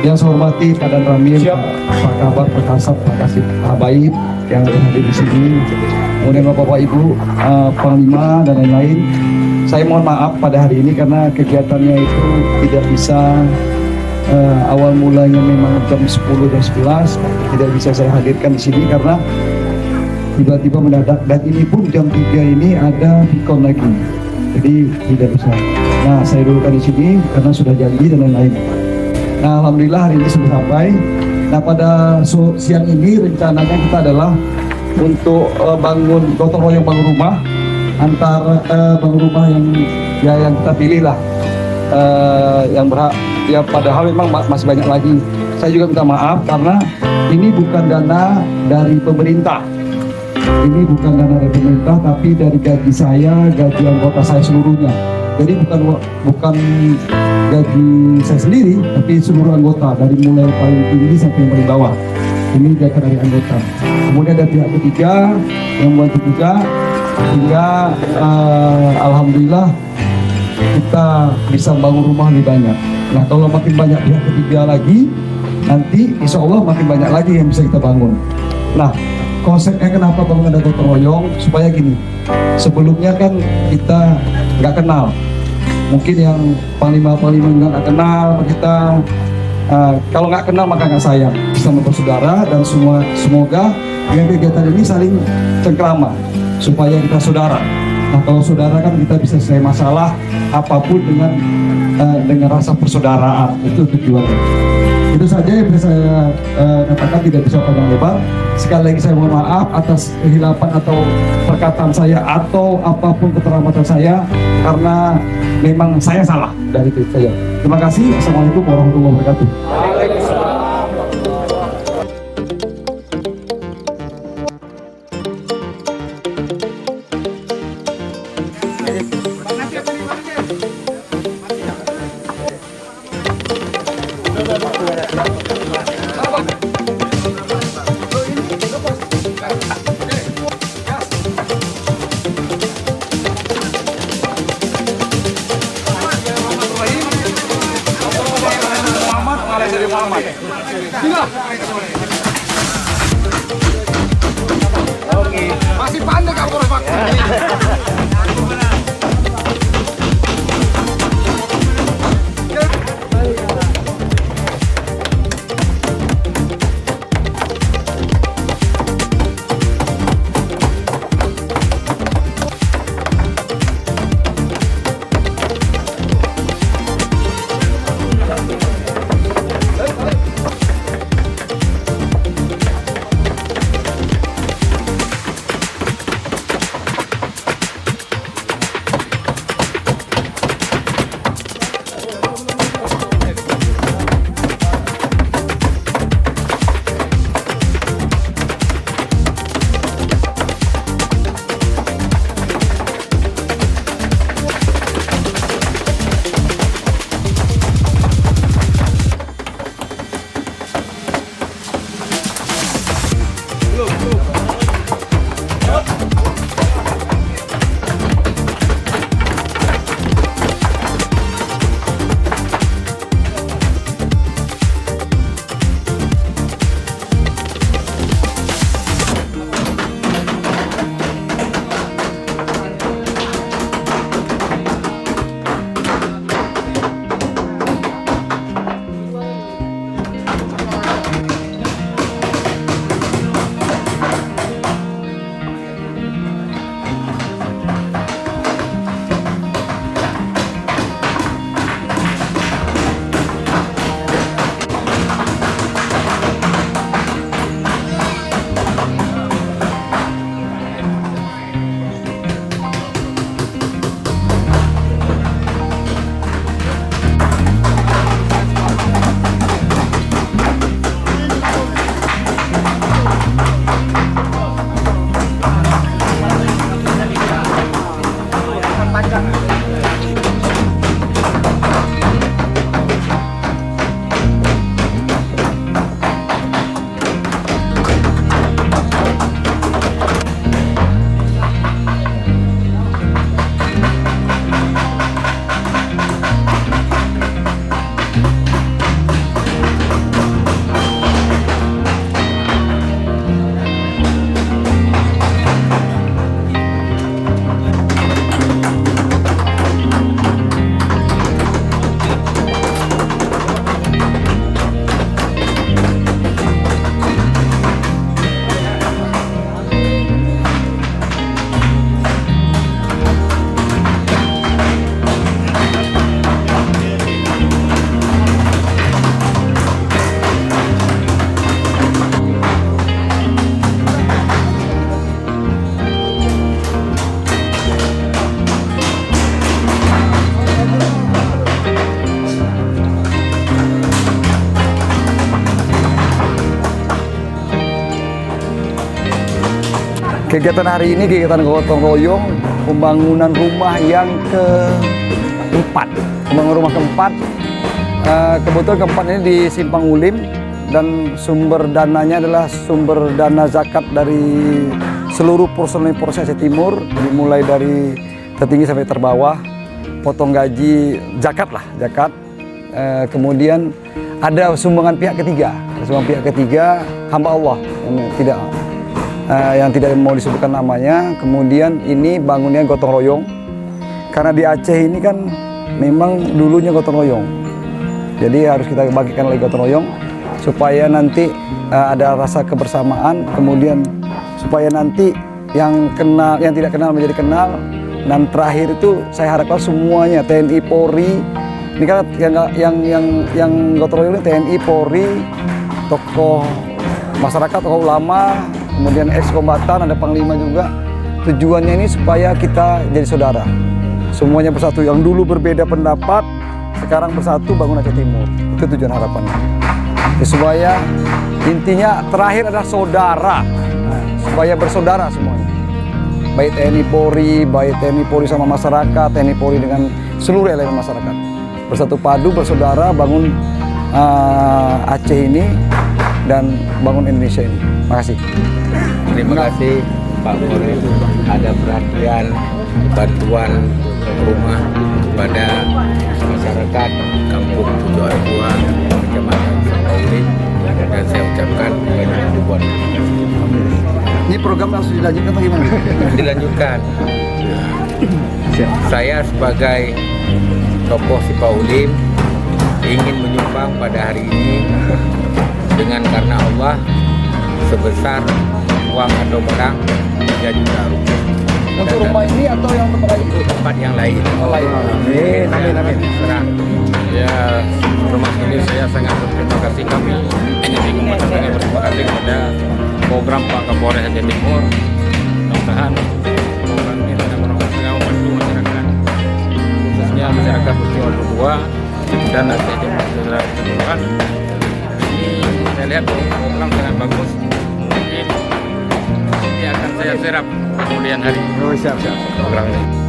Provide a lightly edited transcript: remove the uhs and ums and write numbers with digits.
Yang saya hormati Pak Dan Ramil, Pak Kabar, Pak Kasab, Pak Kasih, Pak Baib yang hadir di sini, kemudian Bapak Ibu, Panglima dan lain-lain. Saya mohon maaf pada hari ini karena kegiatannya itu tidak bisa awal mulanya memang jam 10 dan 11 tidak bisa saya hadirkan di sini karena tiba-tiba mendadak, dan ini pun jam 3 ini ada pikon lagi, jadi tidak bisa. Nah, saya dulukan di sini karena sudah janji dan lain-lain. Nah, alhamdulillah hari ini sudah sampai. Nah, pada siang ini rencananya kita adalah untuk bangun gotong royong bangun rumah antara bangun rumah yang kita pilih lah, yang berhak ya, padahal memang masih banyak lagi. Saya juga minta maaf karena ini bukan dana dari pemerintah. Ini bukan dana dari pemerintah, tapi dari gaji saya, gaji anggota saya seluruhnya. Jadi bukan gaji saya sendiri, tapi seluruh anggota dari mulai paling tinggi sampai yang paling bawah. Ini data dari anggota. Kemudian ada pihak ketiga yang membantu juga, sehingga alhamdulillah kita bisa bangun rumah lebih banyak. Nah, kalau makin banyak pihak ketiga lagi, nanti insya Allah makin banyak lagi yang bisa kita bangun. Nah, konsepnya kenapa bangun ada gotong royong? Supaya gini, sebelumnya kan kita nggak kenal. Mungkin yang panglima-panglima nggak kenal kita. Kalau nggak kenal maka nggak sayang. Sama bersaudara dan semoga dengan kegiatan ini saling cengkrama supaya kita saudara. Nah, kalau saudara kan kita bisa selesai masalah apapun dengan rasa persaudaraan, itu tujuannya. Itu saja yang bisa saya katakan, tidak bisa panjang lebar. Sekali lagi saya mohon maaf atas kehilapan atau perkataan saya atau apapun keterlambatan saya, karena memang saya salah dari itu saja. Terima kasih. Assalamualaikum warahmatullahi wabarakatuh. Oke, masih pandai kamu Pak. Kegiatan hari ini kegiatan gotong royong pembangunan rumah yang keempat. Pembangunan rumah keempat. Kebetulan keempat ini di Simpang Ulim dan sumber dananya adalah sumber dana zakat dari seluruh personel Polres Aceh Timur, dimulai dari tertinggi sampai terbawah, potong gaji, zakat lah, zakat. Kemudian ada sumbangan pihak ketiga, hamba Allah yang tidak mau disebutkan namanya. Kemudian ini bangunnya gotong royong, karena di Aceh ini kan memang dulunya gotong royong, jadi harus kita bagikan lagi gotong royong supaya nanti ada rasa kebersamaan, kemudian supaya nanti yang kenal, yang tidak kenal menjadi kenal, dan terakhir itu saya harapkan semuanya TNI, Polri, ini kan yang gotong royong ini TNI, Polri, tokoh masyarakat, tokoh ulama, kemudian ex-kombatan, ada panglima juga. Tujuannya ini supaya kita jadi saudara, semuanya bersatu. Yang dulu berbeda pendapat, sekarang bersatu bangun Aceh Timur. Itu tujuan harapannya. Supaya intinya terakhir adalah saudara, supaya bersaudara semuanya. Baik TNI Polri sama masyarakat, TNI Polri dengan seluruh elemen masyarakat. Bersatu padu, bersaudara, bangun Aceh ini dan bangun Indonesia ini. Makasih. Terima kasih Pak Polri ada perhatian bantuan rumah kepada masyarakat Kampung Tujuh Arbua, Kecamatan Simpang Ulim, dan saya ucapkan banyak ribuan. Ini program langsung dilanjutkan atau gimana? Dilanjutkan. Saya sebagai tokoh Simpang Ulim ingin menyumbang pada hari ini dengan karena Allah sebesar uang atau barang 3 juta rupiah. Untuk rumah ini atau yang tempat lain? Tempat yang lain. Amin. Serah. Ya, rumah ini saya sangat berterima kasih, kami jadi umat sangat berterima kasih kepada program Pak Kapolres Aceh Timur. Mudah-mudahan program ini dapat membantu masyarakat, khususnya masyarakat Tujuh Arbua dan Aceh Timur keseluruhan. Ini saya lihat program sangat bagus. Mungkin ini akan saya serap kemudian hari. Siap. Program ini.